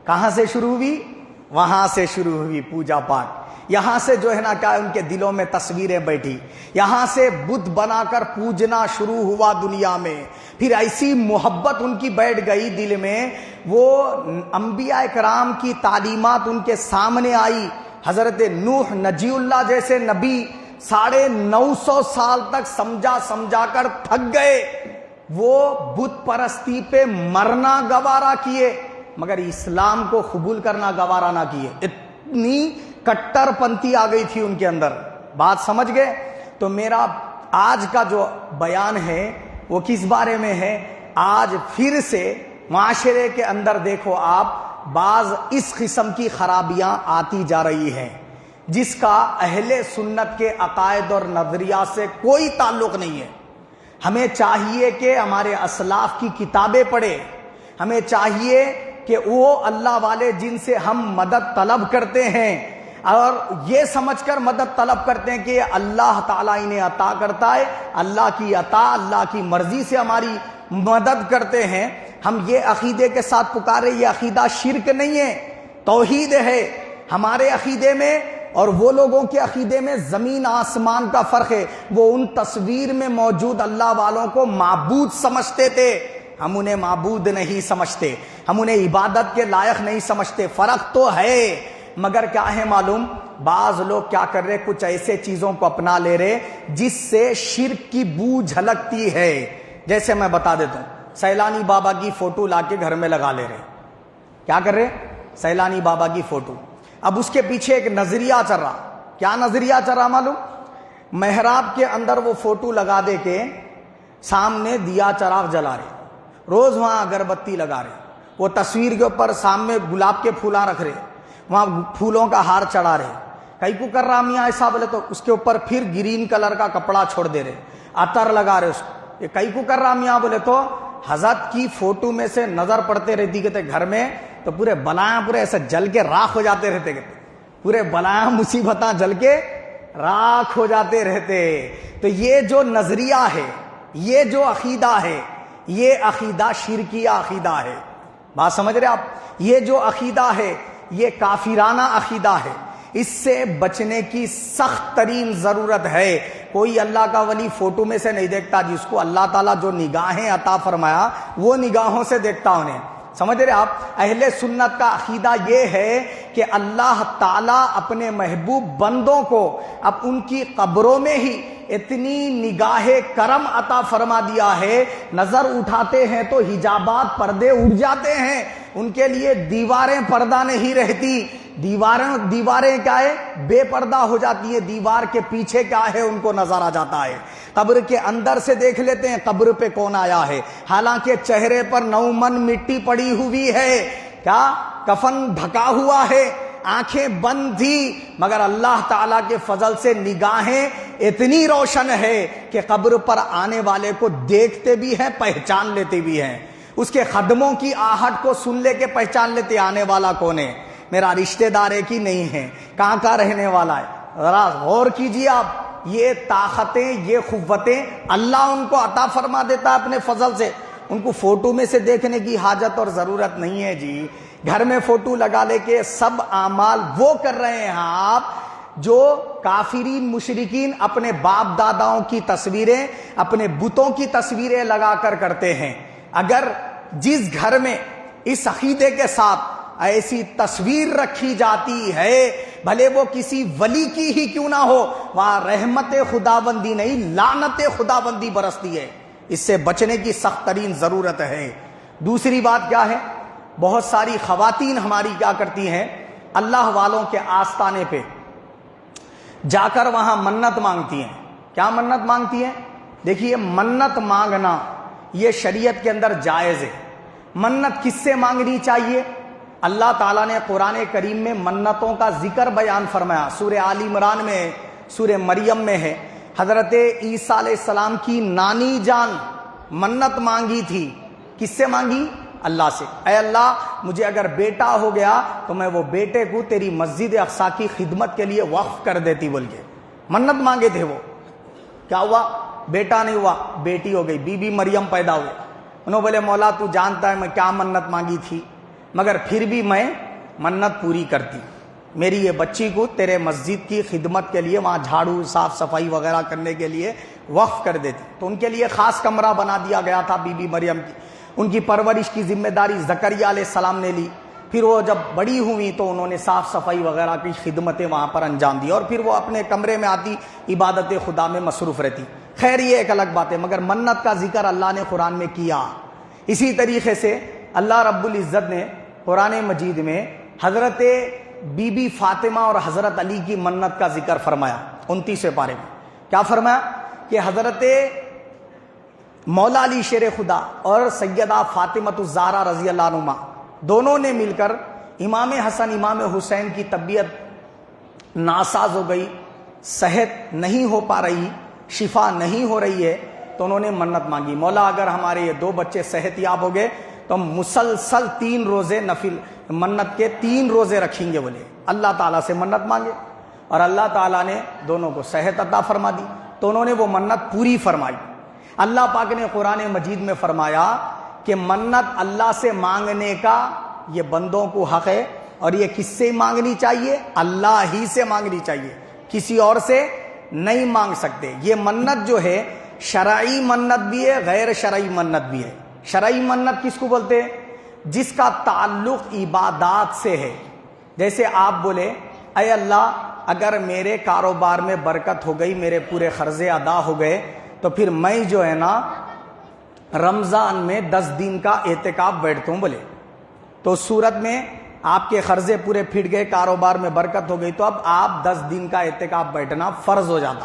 کہاں سے شروع ہوئی؟ وہاں سے شروع ہوئی پوجا پاٹ۔ یہاں سے جو ہے نا کیا ان کے دلوں میں تصویریں بیٹھی، یہاں سے بت بنا کر پوجنا شروع ہوا دنیا میں۔ پھر ایسی محبت ان کی بیٹھ گئی دل میں، وہ انبیاء کرام کی تعلیمات ان کے سامنے آئی۔ حضرت نوح نجی اللہ جیسے نبی 950 سال تک سمجھا کر تھک گئے، وہ بت پرستی پہ مرنا گوارا کیے، مگر اسلام کو قبول کرنا گوارا نہ کیے۔ اتنی کٹر پنتھی آ گئی تھی ان کے اندر۔ بات سمجھ گئے؟ تو میرا آج کا جو بیان ہے وہ کس بارے میں ہے؟ آج پھر سے معاشرے کے اندر دیکھو آپ، بعض اس قسم کی خرابیاں آتی جا رہی ہیں جس کا اہل سنت کے عقائد اور نظریات سے کوئی تعلق نہیں ہے۔ ہمیں چاہیے کہ ہمارے اسلاف کی کتابیں پڑھیں، ہمیں چاہیے کہ وہ اللہ والے جن سے ہم مدد طلب کرتے ہیں اور یہ سمجھ کر مدد طلب کرتے ہیں کہ اللہ تعالیٰ انہیں عطا کرتا ہے، اللہ کی عطا، اللہ کی مرضی سے ہماری مدد کرتے ہیں، ہم یہ عقیدے کے ساتھ پکارے، یہ عقیدہ شرک نہیں ہے، توحید ہے۔ ہمارے عقیدے میں اور وہ لوگوں کے عقیدے میں زمین آسمان کا فرق ہے۔ وہ ان تصویر میں موجود اللہ والوں کو معبود سمجھتے تھے، ہم انہیں معبود نہیں سمجھتے، ہم انہیں عبادت کے لائق نہیں سمجھتے۔ فرق تو ہے، مگر کیا ہے معلوم، بعض لوگ کیا کر رہے، کچھ ایسے چیزوں کو اپنا لے رہے جس سے شرک کی بو جھلکتی ہے۔ جیسے میں بتا دیتا ہوں، سیلانی بابا کی فوٹو لا کے گھر میں لگا لے رہے۔ کیا کر رہے؟ سیلانی بابا کی فوٹو۔ اب اس کے پیچھے ایک نظریہ چل رہا۔ کیا نظریہ چل رہا معلوم؟ محراب کے اندر وہ فوٹو لگا دے کے سامنے دیا چراغ جلا رہے، روز وہاں اگربتی لگا رہے، وہ تصویر کے اوپر سامنے گلاب کے پھولاں رکھ رہے، وہاں پھولوں کا ہار چڑھا رہے۔ کئی کو کر رہا میاں ایسا بولے تو اس کے اوپر پھر گرین کلر کا کپڑا چھوڑ دے رہے، عطر لگا رہے اس کو۔ یہ کئی کو کر رہا میاں بولے تو حضرت کی فوٹو میں سے نظر پڑتے رہتی، کہتے گھر میں تو پورے بلایاں پورے ایسے جل کے راکھ ہو جاتے رہتے، کہتے پورے بلایاں مصیبتاں جل کے راکھ ہو جاتے رہتے۔ تو یہ جو نظریہ ہے، یہ جو عقیدہ ہے، یہ عقیدہ شرکیہ عقیدہ ہے۔ بات سمجھ رہے آپ؟ یہ جو عقیدہ ہے یہ کافرانہ عقیدہ ہے، اس سے بچنے کی سخت ترین ضرورت ہے۔ کوئی اللہ کا ولی فوٹو میں سے نہیں دیکھتا، جس کو اللہ تعالیٰ جو نگاہیں عطا فرمایا وہ نگاہوں سے دیکھتا انہیں۔ سمجھ رہے آپ؟ اہل سنت کا عقیدہ یہ ہے کہ اللہ تعالیٰ اپنے محبوب بندوں کو اب ان کی قبروں میں ہی اتنی نگاہ کرم عطا فرما دیا ہے، نظر اٹھاتے ہیں تو حجابات، پردے اٹھ جاتے ہیں، ان کے لیے دیواریں پردہ نہیں رہتی، دیواریں کیا ہے بے پردہ ہو جاتی ہیں، دیوار کے پیچھے کیا ہے ان کو نظر آ جاتا ہے، قبر کے اندر سے دیکھ لیتے ہیں قبر پہ کون آیا ہے، حالانکہ چہرے پر نومن مٹی پڑی ہوئی ہے، کیا کفن ڈھکا ہوا ہے، آنکھیں بند تھی، مگر اللہ تعالیٰ کے فضل سے نگاہیں اتنی روشن ہے کہ قبر پر آنے والے کو دیکھتے بھی ہیں، پہچان لیتے بھی ہیں، اس کے قدموں کی آہٹ کو سن لے کے پہچان لیتے آنے والا کون ہے، میرا رشتہ دار ہے کہ نہیں ہے، کہاں کا رہنے والا ہے۔ ذرا غور کیجیے آپ، یہ طاقتیں، یہ قوتیں اللہ ان کو عطا فرما دیتا ہے اپنے فضل سے، ان کو فوٹو میں سے دیکھنے کی حاجت اور ضرورت نہیں ہے جی، گھر میں فوٹو لگا لے کے سب اعمال وہ کر رہے ہیں آپ جو کافرین مشرکین اپنے باپ داداؤں کی تصویریں، اپنے بتوں کی تصویریں لگا کر کرتے ہیں۔ اگر جس گھر میں اس عقیدے کے ساتھ ایسی تصویر رکھی جاتی ہے، بھلے وہ کسی ولی کی ہی کیوں نہ ہو، وہاں رحمت خداوندی نہیں لعنت خداوندی برستی ہے، اس سے بچنے کی سخت ترین ضرورت ہے۔ دوسری بات کیا ہے، بہت ساری خواتین ہماری کیا کرتی ہیں، اللہ والوں کے آستانے پہ جا کر وہاں منت مانگتی ہیں۔ کیا منت مانگتی ہیں؟ دیکھیے، منت مانگنا یہ شریعت کے اندر جائز ہے۔ منت کس سے مانگنی چاہیے؟ اللہ تعالیٰ نے قرآن کریم میں منتوں کا ذکر بیان فرمایا، سورہ آل عمران میں ہے، سورہ مریم میں ہے۔ حضرت عیسیٰ علیہ السلام کی نانی جان منت مانگی تھی، کس سے مانگی؟ اللہ سے، اے اللہ مجھے اگر بیٹا ہو گیا تو میں وہ بیٹے کو تیری مسجد اقصیٰ کی خدمت کے لیے وقف کر دیتی، بول کے منت مانگے تھے وہ۔ کیا ہوا؟ بیٹا نہیں ہوا، بیٹی ہو گئی، بی بی مریم پیدا ہوئے۔ انہوں بولے مولا تو جانتا ہے میں کیا منت مانگی تھی، مگر پھر بھی میں منت پوری کرتی، میری یہ بچی کو تیرے مسجد کی خدمت کے لیے وہاں جھاڑو صاف صفائی وغیرہ کرنے کے لیے وقف کر دیتی۔ تو ان کے لیے خاص کمرہ بنا دیا گیا تھا بی بی مریم کی، ان کی پرورش کی ذمہ داری زکریا علیہ السلام نے لی۔ پھر وہ جب بڑی ہوئی تو انہوں نے صاف صفائی وغیرہ کی خدمتیں وہاں پر انجام دی، اور پھر وہ اپنے کمرے میں آتی، عبادت خدا میں مصروف رہتی۔ خیر یہ ایک الگ بات ہے، مگر منت کا ذکر اللہ نے قرآن میں کیا۔ اسی طریقے سے اللہ رب العزت نے قرآن مجید میں حضرت بی بی فاطمہ اور حضرت علی کی منت کا ذکر فرمایا 29ویں پارے میں۔ کیا فرمایا کہ حضرت مولا علی شیر خدا اور سیدہ فاطمہ الزہرا رضی اللہ عنہما دونوں نے مل کر امام حسن امام حسین کی طبیعت ناساز ہو گئی، صحت نہیں ہو پا رہی، شفا نہیں ہو رہی ہے، تو انہوں نے منت مانگی، مولا اگر ہمارے یہ دو بچے صحت یاب ہو گئے تو ہم مسلسل 3 روزے نفل منت کے 3 روزے رکھیں گے، بولے اللہ تعالیٰ سے منت مانگے، اور اللہ تعالیٰ نے دونوں کو صحت عطا فرما دی، تو انہوں نے وہ منت پوری فرمائی۔ اللہ پاک نے قرآن مجید میں فرمایا کہ منت اللہ سے مانگنے کا یہ بندوں کو حق ہے، اور یہ کس سے مانگنی چاہیے؟ اللہ ہی سے مانگنی چاہیے، کسی اور سے نہیں مانگ سکتے۔ یہ منت جو ہے شرعی منت بھی ہے، غیر شرعی منت بھی ہے۔ شرعی منت کس کو بولتے ہیں؟ جس کا تعلق عبادات سے ہے، جیسے آپ بولے اے اللہ اگر میرے کاروبار میں برکت ہو گئی، میرے پورے قرضے ادا ہو گئے، تو پھر میں جو ہے نا رمضان میں 10 دن کا اعتکاف بیٹھتا ہوں، بولے تو اس صورت میں آپ کے قرضے پورے پھٹ گئے، کاروبار میں برکت ہو گئی، تو اب آپ 10 دن کا اعتکاف بیٹھنا فرض ہو جاتا،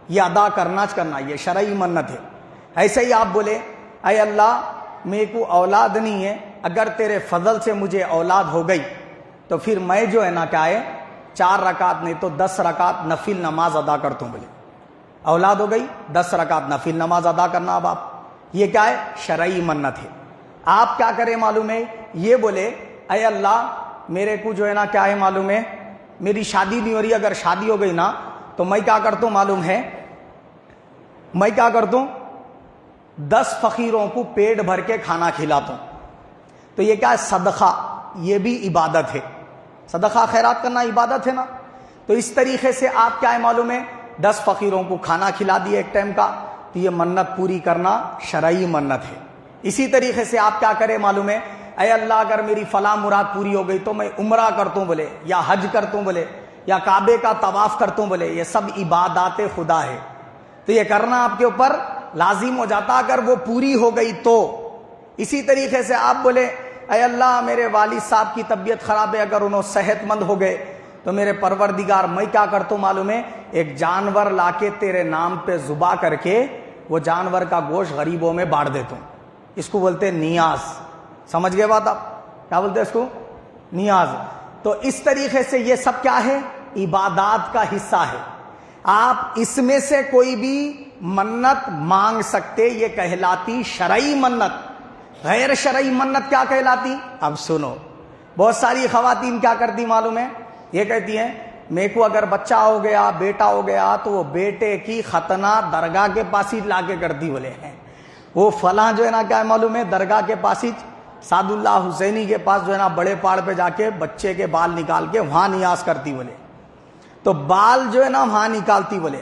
یہ ادا کرنا یہ شرعی منت ہے۔ ایسے ہی آپ بولے اے اللہ میرے کو اولاد نہیں ہے، اگر تیرے فضل سے مجھے اولاد ہو گئی تو پھر میں جو ہے نا کیا ہے 4 رکعت نہیں تو 10 رکعت نفل نماز ادا کرتا ہوں، بولے اولاد ہو گئی 10 رکعت نفل نماز ادا کرنا۔ اب آپ یہ کیا ہے؟ شرعی منت ہے۔ آپ کیا کریں معلوم ہے؟ یہ بولے اے اللہ میرے کو جو ہے نا کیا ہے معلوم ہے، میری شادی نہیں ہو رہی، اگر شادی ہو گئی نا تو میں کیا کرتا ہوں معلوم ہے، میں کیا کرتا ہوں 10 فقیروں کو پیٹ بھر کے کھانا کھلاتا ہوں۔ تو یہ کیا ہے؟ صدقہ، یہ بھی عبادت ہے، صدقہ خیرات کرنا عبادت ہے نا۔ تو اس طریقے سے آپ کیا ہے معلوم ہے 10 فقیروں کو کھانا کھلا دیا ایک ٹائم کا، تو یہ منت پوری کرنا شرعی منت ہے۔ اسی طریقے سے آپ کیا کریں معلوم ہے، اے اللہ اگر میری فلاں مراد پوری ہو گئی تو میں عمرہ کرتا ہوں، بولے یا حج کرتا ہوں، بولے یا کعبے کا طواف کرتا ہوں، بولے یہ سب عبادات خدا ہے، تو یہ کرنا آپ کے اوپر لازم ہو جاتا اگر وہ پوری ہو گئی تو۔ اسی طریقے سے آپ بولے اے اللہ میرے والد صاحب کی طبیعت خراب ہے، اگر انہوں صحت مند ہو گئے تو میرے پروردگار میں کیا کرتا ہوں معلوم ہے، ایک جانور لا کے تیرے نام پہ ذبح کر کے وہ جانور کا گوشت غریبوں میں بانٹ دیتا ہوں. اس کو بولتے ہیں نیاز. سمجھ گئے بات آپ؟ کیا بولتے ہیں اس کو؟ نیاز. تو اس طریقے سے یہ سب کیا ہے؟ عبادات کا حصہ ہے. آپ اس میں سے کوئی بھی منت مانگ سکتے، یہ کہلاتی شرعی منت. غیر شرعی منت کیا کہلاتی؟ اب سنو. بہت ساری خواتین کیا کرتی معلوم ہے؟ یہ کہتی ہیں میرے کو اگر بچہ ہو گیا، بیٹا ہو گیا، تو وہ بیٹے کی ختنہ درگاہ کے پاس ہی لا کے کرتی. بولے ہیں وہ فلاں جو ہے نا کیا ہے معلوم ہے، درگاہ کے پاس ہی سعد اللہ حسینی کے پاس جو ہے نا بڑے پہاڑ پہ جا کے بچے کے بال نکال کے وہاں نیاز کرتی. بولے تو بال جو ہے نا وہاں نکالتی. بولے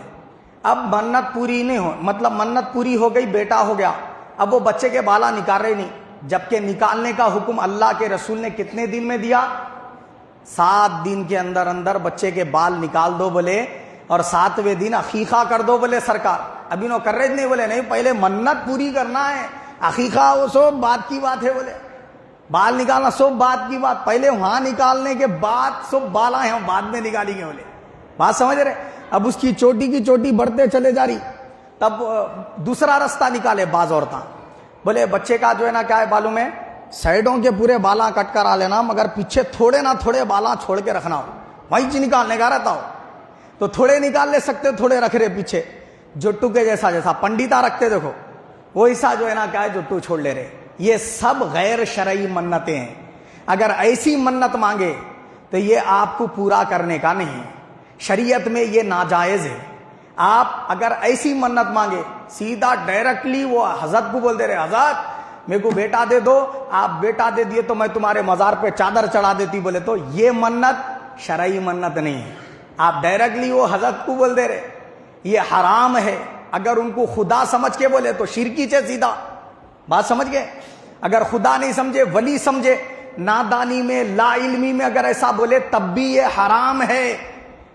اب منت پوری نہیں ہو، مطلب منت پوری ہو گئی، بیٹا ہو گیا، اب وہ بچے کے بالا نکال رہے نہیں، جبکہ نکالنے کا حکم اللہ کے رسول نے کتنے دن میں دیا؟ 7 دن کے اندر اندر بچے کے بال نکال دو. بولے اور 7ویں دن عقیقہ کر دو. بولے سرکار ابھی نو کر رہے نہیں. بولے نہیں، پہلے منت پوری کرنا ہے، عقیقہ وہ سب بات کی بات ہے. بولے بال نکالنا سب بات کی بات، پہلے وہاں نکالنے کے بعد سب بالا ہیں بعد میں نکالی گئے. بولے بات سمجھ رہے؟ اب اس کی چوٹی کی چوٹی بڑھتے چلے جا رہی، تب دوسرا رستہ نکالے بعض عورتیں. بولے بچے کا جو ہے نا کیا ہے معلوم ہے، سائڈوں کے پورے بالا کٹ کر آ لینا، مگر پیچھے تھوڑے نہ تھوڑے بالا چھوڑ کے رکھنا ہو، وہیں نکالنے کا رہتا ہو تو تھوڑے نکال لے سکتے، تھوڑے رکھ رہے پیچھے، جٹو کے جیسا پنڈیتا رکھتے دیکھو وہ ایسا جو ہے نا کیا ہے جٹو چھوڑ لے رہے. یہ سب غیر شرعی منتیں ہیں. اگر ایسی منت مانگے تو یہ آپ کو پورا کرنے کا نہیں ہے، شریعت میں یہ ناجائز ہے. آپ اگر ایسی منت مانگے سیدھا ڈائریکٹلی وہ حضرت کو بول دے رہے حضرت میرے کو بیٹا دے دو، آپ بیٹا دے دیے تو میں تمہارے مزار پہ چادر چڑھا دیتی. بولے تو یہ منت شرعی منت نہیں ہے. آپ ڈائریکٹلی وہ حضرت کو بول دے رہے، یہ حرام ہے. اگر ان کو خدا سمجھ کے بولے تو شرکی سے سیدھا. بات سمجھ گئے؟ اگر خدا نہیں سمجھے، ولی سمجھے، نادانی میں لا علمی میں اگر ایسا بولے تب بھی یہ حرام ہے.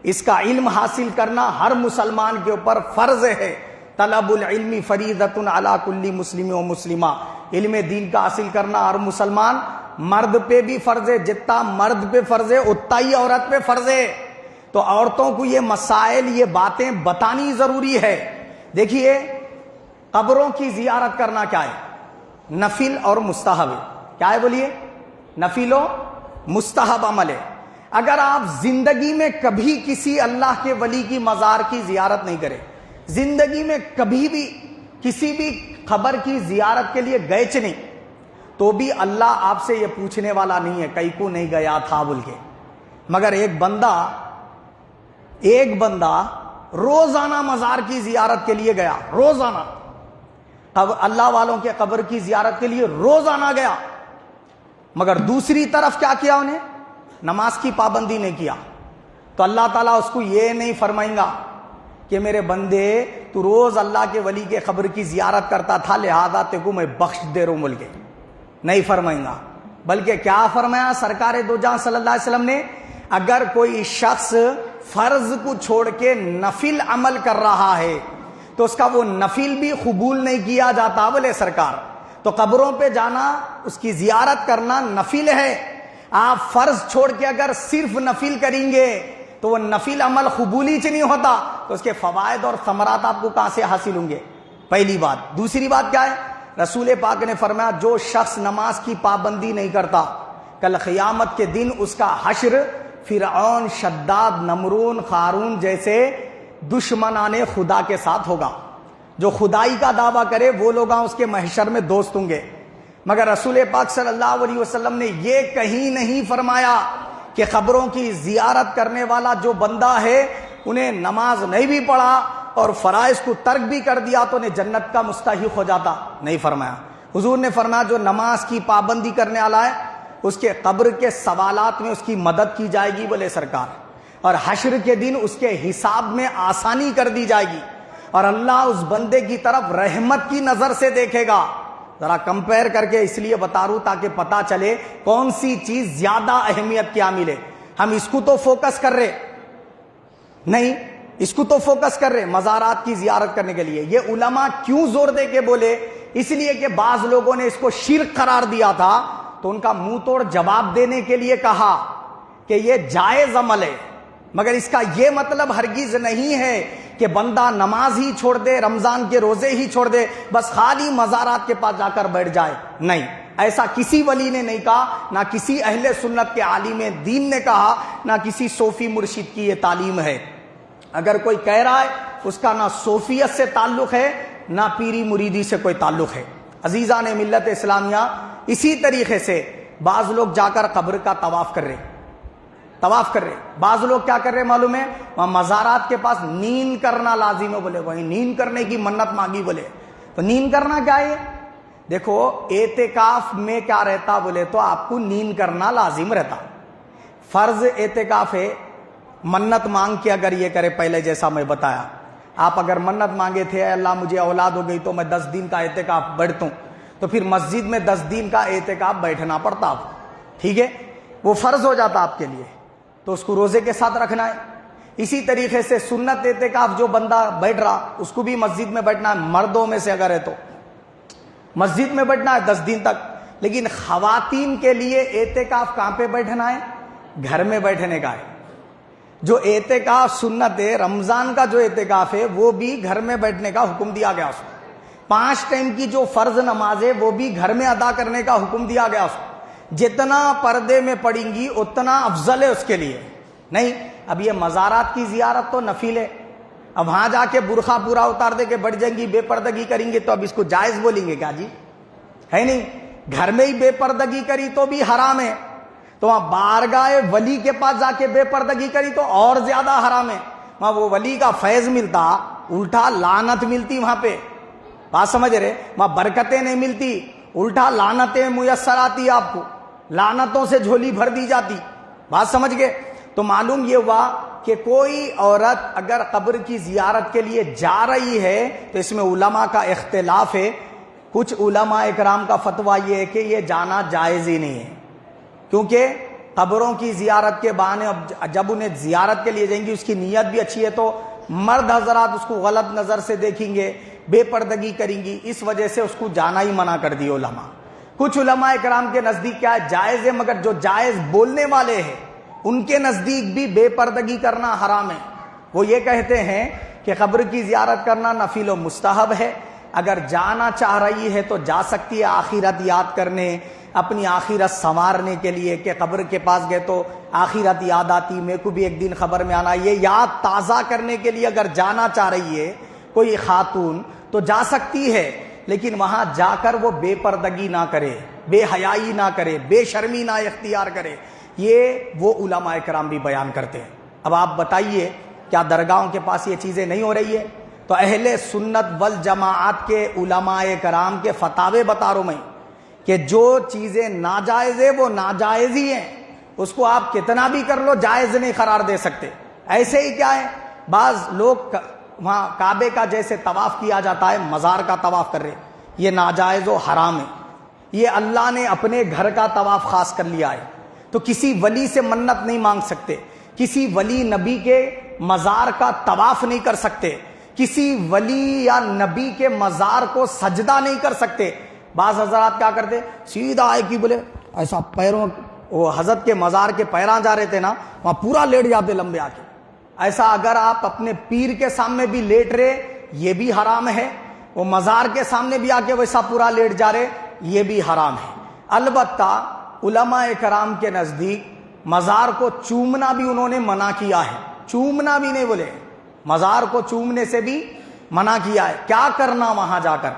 اس کا علم حاصل کرنا ہر مسلمان کے اوپر فرض ہے. طلب العلم فریضۃ علی کل مسلم و مسلمہ. علم دین کا حاصل کرنا ہر مسلمان مرد پہ بھی فرض ہے، جتنا مرد پہ فرض ہے اتنا ہی عورت پہ فرض ہے. تو عورتوں کو یہ مسائل، یہ باتیں بتانی ضروری ہے. دیکھیے قبروں کی زیارت کرنا کیا ہے؟ نفل اور مستحب ہے. کیا ہے بولیے؟ نفل و مستحب عمل ہے. اگر آپ زندگی میں کبھی کسی اللہ کے ولی کی مزار کی زیارت نہیں کرے، زندگی میں کبھی بھی کسی بھی قبر کی زیارت کے لیے گئے نہیں، تو بھی اللہ آپ سے یہ پوچھنے والا نہیں ہے کئی کو نہیں گیا تھا بول کے. مگر ایک بندہ روزانہ مزار کی زیارت کے لیے گیا، روزانہ اللہ والوں کے قبر کی زیارت کے لیے روزانہ گیا، مگر دوسری طرف کیا کیا؟ انہیں نماز کی پابندی نہیں کیا. تو اللہ تعالیٰ اس کو یہ نہیں فرمائیں گا کہ میرے بندے تو روز اللہ کے ولی کے قبر کی زیارت کرتا تھا لہذا تے کو میں بخش دے رہا ہوں بول کے نہیں فرمائیں گا. بلکہ کیا فرمایا سرکار دو جہاں صلی اللہ علیہ وسلم نے؟ اگر کوئی شخص فرض کو چھوڑ کے نفل عمل کر رہا ہے تو اس کا وہ نفل بھی قبول نہیں کیا جاتا. بولے سرکار تو قبروں پہ جانا، اس کی زیارت کرنا نفل ہے. آپ فرض چھوڑ کے اگر صرف نفل کریں گے تو وہ نفل عمل قبولی سے نہیں ہوتا، تو اس کے فوائد اور ثمرات آپ کو کہاں سے حاصل ہوں گے؟ پہلی بات. دوسری بات کیا ہے؟ رسول پاک نے فرمایا جو شخص نماز کی پابندی نہیں کرتا کل قیامت کے دن اس کا حشر فرعون، شداد، نمرون، قارون جیسے دشمنان خدا کے ساتھ ہوگا. جو خدائی کا دعویٰ کرے وہ لوگ اس کے محشر میں دوست ہوں گے. مگر رسول پاک صلی اللہ علیہ وسلم نے یہ کہیں نہیں فرمایا کہ قبروں کی زیارت کرنے والا جو بندہ ہے انہیں نماز نہیں بھی پڑھا اور فرائض کو ترک بھی کر دیا تو انہیں جنت کا مستحق ہو جاتا. نہیں فرمایا. حضور نے فرمایا جو نماز کی پابندی کرنے والا ہے اس کے قبر کے سوالات میں اس کی مدد کی جائے گی. بولے سرکار اور حشر کے دن اس کے حساب میں آسانی کر دی جائے گی اور اللہ اس بندے کی طرف رحمت کی نظر سے دیکھے گا. ذرا کمپیئر کر کے اس لیے بتا رہا ہوں تاکہ پتا چلے کون سی چیز زیادہ اہمیت کیا ملے. ہم اس کو تو فوکس کر رہے نہیں، اس کو تو فوکس کر رہے مزارات کی زیارت کرنے کے لیے. یہ علماء کیوں زور دے کے بولے؟ اس لیے کہ بعض لوگوں نے اس کو شرک قرار دیا تھا تو ان کا منہ توڑ جواب دینے کے لیے کہا کہ یہ جائز عمل ہے، مگر اس کا یہ مطلب ہرگز نہیں ہے کہ بندہ نماز ہی چھوڑ دے، رمضان کے روزے ہی چھوڑ دے، بس خالی مزارات کے پاس جا کر بیٹھ جائے۔ نہیں، ایسا کسی ولی نے نہیں کہا، نہ کسی اہل سنت کے عالم دین نے کہا، نہ کسی صوفی مرشد کی یہ تعلیم ہے۔ اگر کوئی کہہ رہا ہے اس کا نہ صوفیت سے تعلق ہے نہ پیری مریدی سے کوئی تعلق ہے۔ عزیزان ملت اسلامیہ، اسی طریقے سے بعض لوگ جا کر قبر کا طواف کر رہے، بعض لوگ کیا کر رہے معلوم ہے؟ وہاں مزارات کے پاس نیند کرنا لازم ہے، بولے وہیں نیند کرنے کی منت مانگی، بولے تو نیند کرنا کیا ہے؟ دیکھو اعتکاف میں کیا رہتا بولے تو آپ کو نیند کرنا لازم رہتا، فرض اعتکاف ہے۔ منت مانگ کے اگر یہ کرے، پہلے جیسا میں بتایا، آپ اگر منت مانگے تھے اے اللہ مجھے اولاد ہو گئی تو میں 10 دن کا اعتکاف بیٹھتا ہوں، تو پھر مسجد میں 10 دن کا اعتکاف بیٹھنا پڑتا آپ، ٹھیک ہے، وہ فرض ہو جاتا آپ کے لیے، تو اس کو روزے کے ساتھ رکھنا ہے۔ اسی طریقے سے سنت اعتکاف جو بندہ بیٹھ رہا اس کو بھی مسجد میں بیٹھنا ہے، مردوں میں سے اگر ہے تو مسجد میں بیٹھنا ہے 10 دن تک۔ لیکن خواتین کے لیے اعتکاف کہاں پہ بیٹھنا ہے؟ گھر میں بیٹھنے کا ہے۔ جو اعتکاف سنت ہے، رمضان کا جو اعتکاف ہے وہ بھی گھر میں بیٹھنے کا حکم دیا گیا اس کو۔ 5 ٹائم کی جو فرض نماز ہے وہ بھی گھر میں ادا کرنے کا حکم دیا گیا اس کو۔ جتنا پردے میں پڑیں گی اتنا افضل ہے اس کے لیے۔ نہیں، اب یہ مزارات کی زیارت تو نفل ہے، اب وہاں جا کے برقع پورا اتار دے کے بیٹھ جائیں گی، بے پردگی کریں گے، تو اب اس کو جائز بولیں گے کیا جی؟ ہے نہیں، گھر میں ہی بے پردگی کری تو بھی حرام ہے، تو وہاں بارگاہ ولی کے پاس جا کے بے پردگی کری تو اور زیادہ حرام ہے۔ وہاں وہ ولی کا فیض ملتا، الٹا لعنت ملتی وہاں پہ، بات سمجھ رہے؟ وہاں برکتیں نہیں ملتی، الٹا لعنتیں میسر آتی آپ کو، لعنتوں سے جھولی بھر دی جاتی، بات سمجھ گئے؟ تو معلوم یہ ہوا کہ کوئی عورت اگر قبر کی زیارت کے لیے جا رہی ہے تو اس میں علماء کا اختلاف ہے۔ کچھ علماء اکرام کا فتویٰ یہ ہے کہ یہ جانا جائز ہی نہیں ہے، کیونکہ قبروں کی زیارت کے بہانے جب انہیں زیارت کے لیے جائیں گی، اس کی نیت بھی اچھی ہے تو مرد حضرات اس کو غلط نظر سے دیکھیں گے، بے پردگی کریں گی، اس وجہ سے اس کو جانا ہی منع کر دی علماء۔ کچھ علماء اکرام کے نزدیک کیا ہے؟ جائز ہے، مگر جو جائز بولنے والے ہیں ان کے نزدیک بھی بے پردگی کرنا حرام ہے۔ وہ یہ کہتے ہیں کہ قبر کی زیارت کرنا نفل و مستحب ہے، اگر جانا چاہ رہی ہے تو جا سکتی ہے آخرت یاد کرنے، اپنی آخرت سنوارنے کے لیے، کہ قبر کے پاس گئے تو آخرت یاد آتی، میرے کو بھی ایک دن خبر میں آنا، یہ یاد تازہ کرنے کے لیے اگر جانا چاہ رہی ہے کوئی خاتون تو جا سکتی ہے، لیکن وہاں جا کر وہ بے پردگی نہ کرے، بے حیائی نہ کرے، بے شرمی نہ اختیار کرے۔ یہ وہ علماء کرام بھی بیان کرتے ہیں۔ اب آپ بتائیے کیا درگاہوں کے پاس یہ چیزیں نہیں ہو رہی ہے؟ تو اہل سنت والجماعت کے علماء کرام کے فتاوے بتا رہا ہوں میں کہ جو چیزیں ناجائز ہے وہ ناجائز ہی ہیں، اس کو آپ کتنا بھی کر لو جائز نہیں قرار دے سکتے۔ ایسے ہی کیا ہے، بعض لوگ وہاں کعبے کا جیسے طواف کیا جاتا ہے، مزار کا طواف کر رہے، یہ ناجائز و حرام ہے۔ یہ اللہ نے اپنے گھر کا طواف خاص کر لیا ہے، تو کسی ولی سے منت نہیں مانگ سکتے، کسی ولی نبی کے مزار کا طواف نہیں کر سکتے، کسی ولی یا نبی کے مزار کو سجدہ نہیں کر سکتے۔ بعض حضرات کیا کرتے، سیدھا آئے کی بولے ایسا پیروں، وہ حضرت کے مزار کے پیراں جا رہے تھے نا، وہاں پورا لیٹ جاتے لمبے آ کے۔ ایسا اگر آپ اپنے پیر کے سامنے بھی لیٹ رہے یہ بھی حرام ہے، وہ مزار کے سامنے بھی آ کے ویسا پورا لیٹ جا رہے یہ بھی حرام ہے۔ البتہ علماء کرام کے نزدیک مزار کو چومنا بھی انہوں نے منع کیا ہے، چومنا بھی نہیں بولے، مزار کو چومنے سے بھی منع کیا ہے۔ کیا کرنا وہاں جا کر؟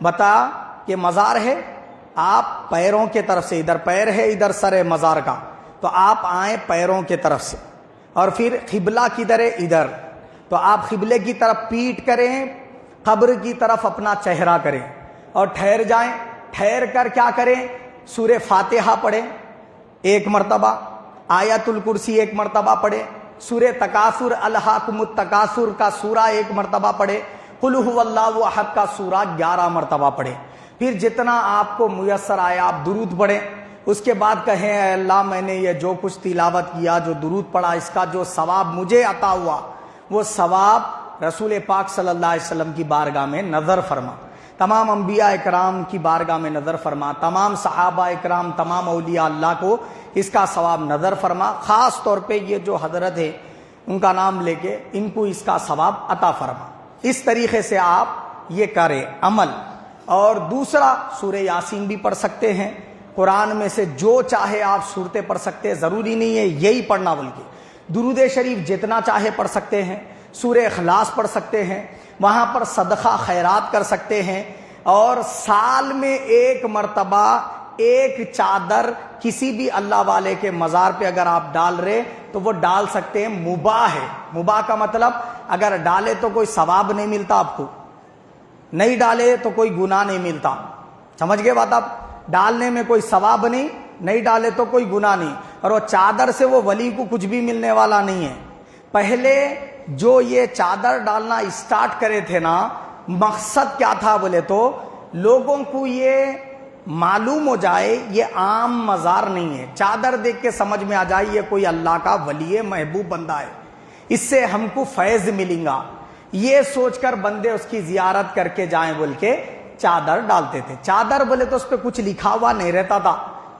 بتا کہ مزار ہے، آپ پیروں کے طرف سے، ادھر پیر ہے ادھر سر ہے مزار کا، تو آپ آئیں پیروں کے طرف سے، اور پھر قبلہ کدھر ہے؟ ادھر، تو آپ قبلے کی طرف پیٹ کریں، قبر کی طرف اپنا چہرہ کریں اور ٹھہر جائیں۔ ٹھہر کر کیا کریں؟ سورہ فاتحہ پڑھیں 1 مرتبہ، آیت الکرسی 1 مرتبہ پڑھیں، سورہ تکاثر الہاکم التکاثر کا سورہ 1 مرتبہ پڑھیں، قل هو اللہ احد کا سورہ 11 مرتبہ پڑھیں۔ پھر جتنا آپ کو میسر آیا آپ درود پڑھیں۔ اس کے بعد کہیں اے اللہ میں نے یہ جو کچھ تلاوت کیا، جو درود پڑھا، اس کا جو ثواب مجھے عطا ہوا وہ ثواب رسول پاک صلی اللہ علیہ وسلم کی بارگاہ میں نظر فرما۔ تمام انبیاء اکرام کی بارگاہ میں نظر فرما، تمام صحابہ اکرام، تمام اولیاء اللہ کو اس کا ثواب نظر فرما، خاص طور پہ یہ جو حضرت ہے ان کا نام لے کے ان کو اس کا ثواب عطا فرما۔ اس طریقے سے آپ یہ کریں عمل۔ اور دوسرا سورہ یاسین بھی پڑھ سکتے ہیں، قرآن میں سے جو چاہے آپ صورتیں پڑھ سکتے ہیں، ضروری نہیں ہے یہی پڑھنا، بلکہ درود شریف جتنا چاہے پڑھ سکتے ہیں، سورہ اخلاص پڑھ سکتے ہیں، وہاں پر صدقہ خیرات کر سکتے ہیں، اور سال میں ایک مرتبہ ایک چادر کسی بھی اللہ والے کے مزار پہ اگر آپ ڈال رہے تو وہ ڈال سکتے ہیں، مباح ہے۔ مباح کا مطلب اگر ڈالے تو کوئی ثواب نہیں ملتا آپ کو، نہیں ڈالے تو کوئی گناہ نہیں ملتا، سمجھ گئے بات آپ؟ ڈالنے میں کوئی ثواب نہیں، نہیں ڈالے تو کوئی گناہ نہیں، اور وہ چادر سے وہ ولی کو کچھ بھی ملنے والا نہیں ہے۔ پہلے جو یہ چادر ڈالنا اسٹارٹ کرے تھے نا، مقصد کیا تھا بولے تو لوگوں کو یہ معلوم ہو جائے یہ عام مزار نہیں ہے، چادر دیکھ کے سمجھ میں آ جائے یہ کوئی اللہ کا ولی محبوب بندہ ہے، اس سے ہم کو فیض ملیں گا، یہ سوچ کر بندے اس کی زیارت کر کے جائیں بول کے چادر ڈالتے تھے۔ چادر بولے تو اس پہ کچھ لکھا ہوا نہیں رہتا تھا،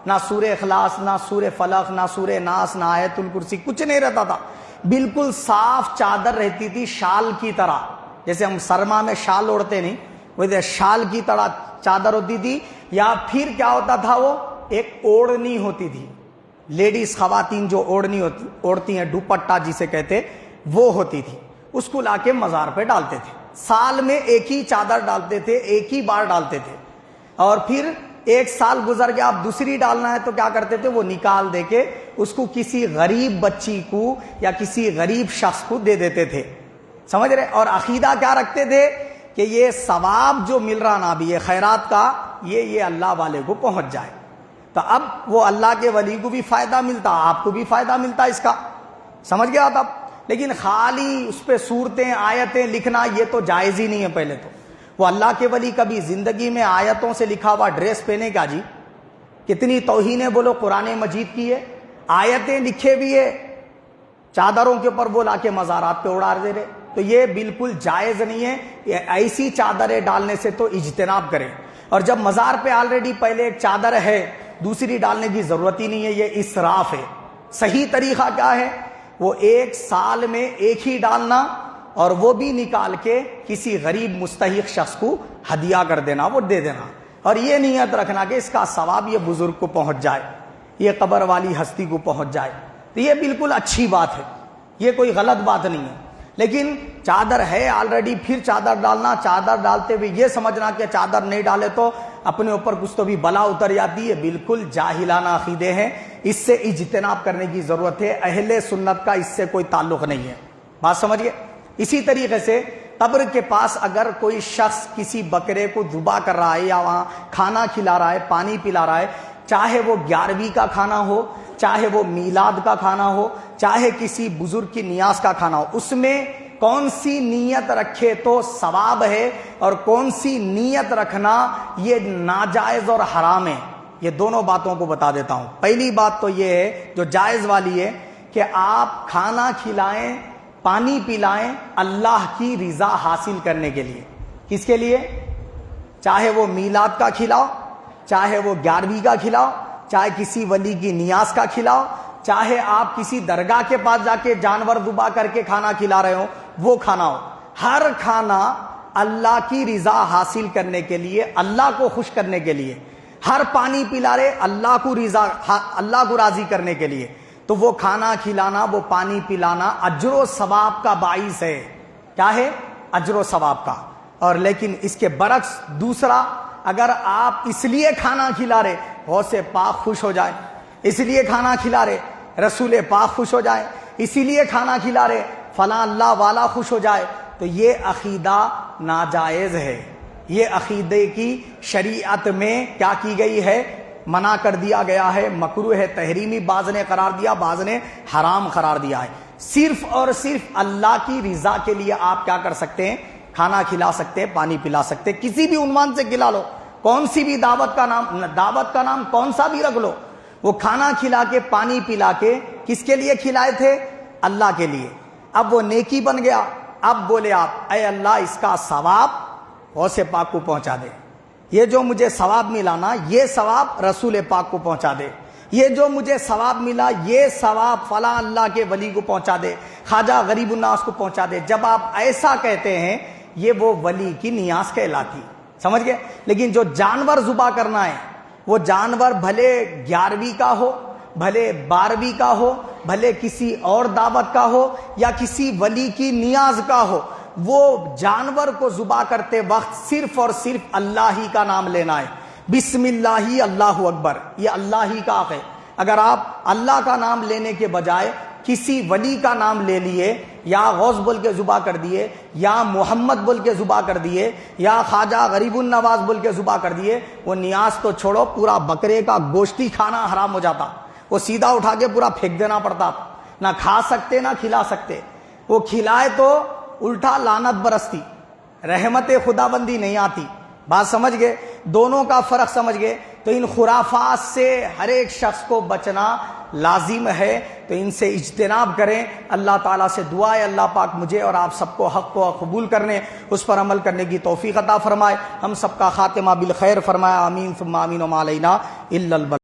نہ سورہ اخلاص، نہ سورہ فلق، نہ سورہ ناس، نہ آیت الکرسی، کچھ نہیں رہتا تھا، بالکل صاف چادر رہتی تھی، شال کی طرح، جیسے ہم سرما میں شال اوڑھتے نہیں ویسے شال کی طرح چادر ہوتی تھی، یا پھر کیا ہوتا تھا، وہ ایک اوڑھنی ہوتی تھی، لیڈیز خواتین جو اوڑھنی اوڑھتی ہیں، دوپٹہ جسے کہتے، وہ ہوتی تھی، اس کو لا کے مزار پہ ڈالتے تھے، سال میں ایک ہی چادر ڈالتے تھے، ایک ہی بار ڈالتے تھے، اور پھر ایک سال گزر گیا، اب دوسری ڈالنا ہے تو کیا کرتے تھے، وہ نکال دے کے اس کو کسی غریب بچی کو یا کسی غریب شخص کو دے دیتے تھے، سمجھ رہے؟ اور عقیدہ کیا رکھتے تھے کہ یہ ثواب جو مل رہا نا ابھی یہ خیرات کا، یہ اللہ والے کو پہنچ جائے، تو اب وہ اللہ کے ولی کو بھی فائدہ ملتا، آپ کو بھی فائدہ ملتا اس کا، سمجھ گیا آپ؟ لیکن خالی اس پہ صورتیں آیتیں لکھنا یہ تو جائز ہی نہیں ہے۔ پہلے تو وہ اللہ کے ولی کبھی زندگی میں آیتوں سے لکھا ہوا ڈریس پہنے کا جی، کتنی توہینیں بولو قرآن مجید کی ہے، آیتیں لکھے بھی ہے، چادروں کے اوپر وہ لا کے مزارات پہ اڑا دے رہے، تو یہ بالکل جائز نہیں ہے۔ یہ ایسی چادریں ڈالنے سے تو اجتناب کریں، اور جب مزار پہ آلریڈی پہلے ایک چادر ہے دوسری ڈالنے کی ضرورت ہی نہیں ہے، یہ اسراف ہے۔ صحیح طریقہ کیا ہے، وہ ایک سال میں ایک ہی ڈالنا، اور وہ بھی نکال کے کسی غریب مستحق شخص کو ہدیہ کر دینا، وہ دے دینا، اور یہ نیت رکھنا کہ اس کا ثواب یہ بزرگ کو پہنچ جائے، یہ قبر والی ہستی کو پہنچ جائے، تو یہ بالکل اچھی بات ہے، یہ کوئی غلط بات نہیں ہے۔ لیکن چادر ہے آلریڈی پھر چادر ڈالنا، چادر ڈالتے ہوئے یہ سمجھنا کہ چادر نہیں ڈالے تو اپنے اوپر کچھ تو بھی بلا اتر جاتی ہے، بالکل جاہلانہ عقیدے ہیں، اس سے اجتناب کرنے کی ضرورت ہے۔ اہل سنت کا اس سے کوئی تعلق نہیں ہے، بات سمجھ گئے؟ اسی طریقے سے قبر کے پاس اگر کوئی شخص کسی بکرے کو ذبح کر رہا ہے یا وہاں کھانا کھلا رہا ہے، پانی پلا رہا ہے، چاہے وہ 11ویں کا کھانا ہو، چاہے وہ میلاد کا کھانا ہو، چاہے کسی بزرگ کی نیاز کا کھانا ہو، اس میں کون سی نیت رکھے تو ثواب ہے اور کون سی نیت رکھنا یہ ناجائز اور حرام ہے، یہ دونوں باتوں کو بتا دیتا ہوں۔ پہلی بات تو یہ ہے جو جائز والی ہے کہ آپ کھانا کھلائیں، پانی پلائیں اللہ کی رضا حاصل کرنے کے لیے۔ کس کے لیے؟ چاہے وہ میلاد کا کھلاؤ، چاہے وہ 11ویں کا کھلاؤ، چاہے کسی ولی کی نیاز کا کھلاؤ، چاہے آپ کسی درگاہ کے پاس جا کے جانور ذبح کر کے کھانا کھلا رہے ہو، وہ کھانا ہو، ہر کھانا اللہ کی رضا حاصل کرنے کے لیے، اللہ کو خوش کرنے کے لیے، ہر پانی پلا رہے اللہ کو راضی کرنے کے لیے، تو وہ کھانا کھلانا، وہ پانی پلانا اجر و ثواب کا باعث ہے۔ کیا ہے؟ اجر و ثواب کا۔ اور لیکن اس کے برعکس دوسرا، اگر آپ اس لیے کھانا کھلا رہے غوث پاک خوش ہو جائے، اس لیے کھانا کھلا رہے رسول پاک خوش ہو جائے، اسی لیے کھانا کھلا رہے فلاں اللہ والا خوش ہو جائے، تو یہ عقیدہ ناجائز ہے۔ یہ عقیدے کی شریعت میں کیا کی گئی ہے؟ منع کر دیا گیا ہے، مکروہ ہے، تحریمی، بعض نے قرار دیا، بعض نے حرام قرار دیا ہے۔ صرف اور صرف اللہ کی رضا کے لیے آپ کیا کر سکتے ہیں؟ کھانا کھلا سکتے ہیں، پانی پلا سکتے ہیں، کسی بھی عنوان سے کھلا لو، کون سی بھی دعوت کا نام کون سا بھی رکھ لو، وہ کھانا کھلا کے پانی پلا کے کس کے لیے کھلائے تھے؟ اللہ کے لیے۔ اب وہ نیکی بن گیا، اب بولے آپ اے اللہ اس کا ثواب غوث پاک کو پہنچا دے، یہ جو مجھے ثواب ملا نا یہ ثواب رسول پاک کو پہنچا دے، یہ جو مجھے ثواب ملا یہ ثواب فلاں اللہ کے ولی کو پہنچا دے، خواجہ غریب الناس کو پہنچا دے۔ جب آپ ایسا کہتے ہیں یہ وہ ولی کی نیاز کہلاتی، سمجھ گئے؟ لیکن جو جانور ذبح کرنا ہے وہ جانور بھلے 11ویں کا ہو، بھلے 12ویں کا ہو، بھلے کسی اور دعوت کا ہو یا کسی ولی کی نیاز کا ہو، وہ جانور کو ذبح کرتے وقت صرف اور صرف اللہ ہی کا نام لینا ہے۔ بسم اللہ اللہ اکبر، یہ اللہ ہی کا حق ہے۔ اگر آپ اللہ کا نام لینے کے بجائے کسی ولی کا نام لے لیے، یا غوث بول کے ذبح کر دیے، یا محمد بول کے ذبح کر دیے، یا خواجہ غریب النواز بول کے ذبح کر دیے، وہ نیاز تو چھوڑو، پورا بکرے کا گوشت ہی کھانا حرام ہو جاتا، وہ سیدھا اٹھا کے پورا پھینک دینا پڑتا، نہ کھا سکتے نہ کھلا سکتے۔ وہ کھلائے تو الٹا لعنت برستی، رحمت خدا بندی نہیں آتی۔ بات سمجھ گئے؟ دونوں کا فرق سمجھ گئے؟ تو ان خرافات سے ہر ایک شخص کو بچنا لازم ہے، تو ان سے اجتناب کریں۔ اللہ تعالیٰ سے دعا ہے اللہ پاک مجھے اور آپ سب کو حق کو قبول کرنے، اس پر عمل کرنے کی توفیق عطا فرمائے، ہم سب کا خاتمہ بالخیر فرمائے، آمین ثم آمین، وما علینا الا البلاغ۔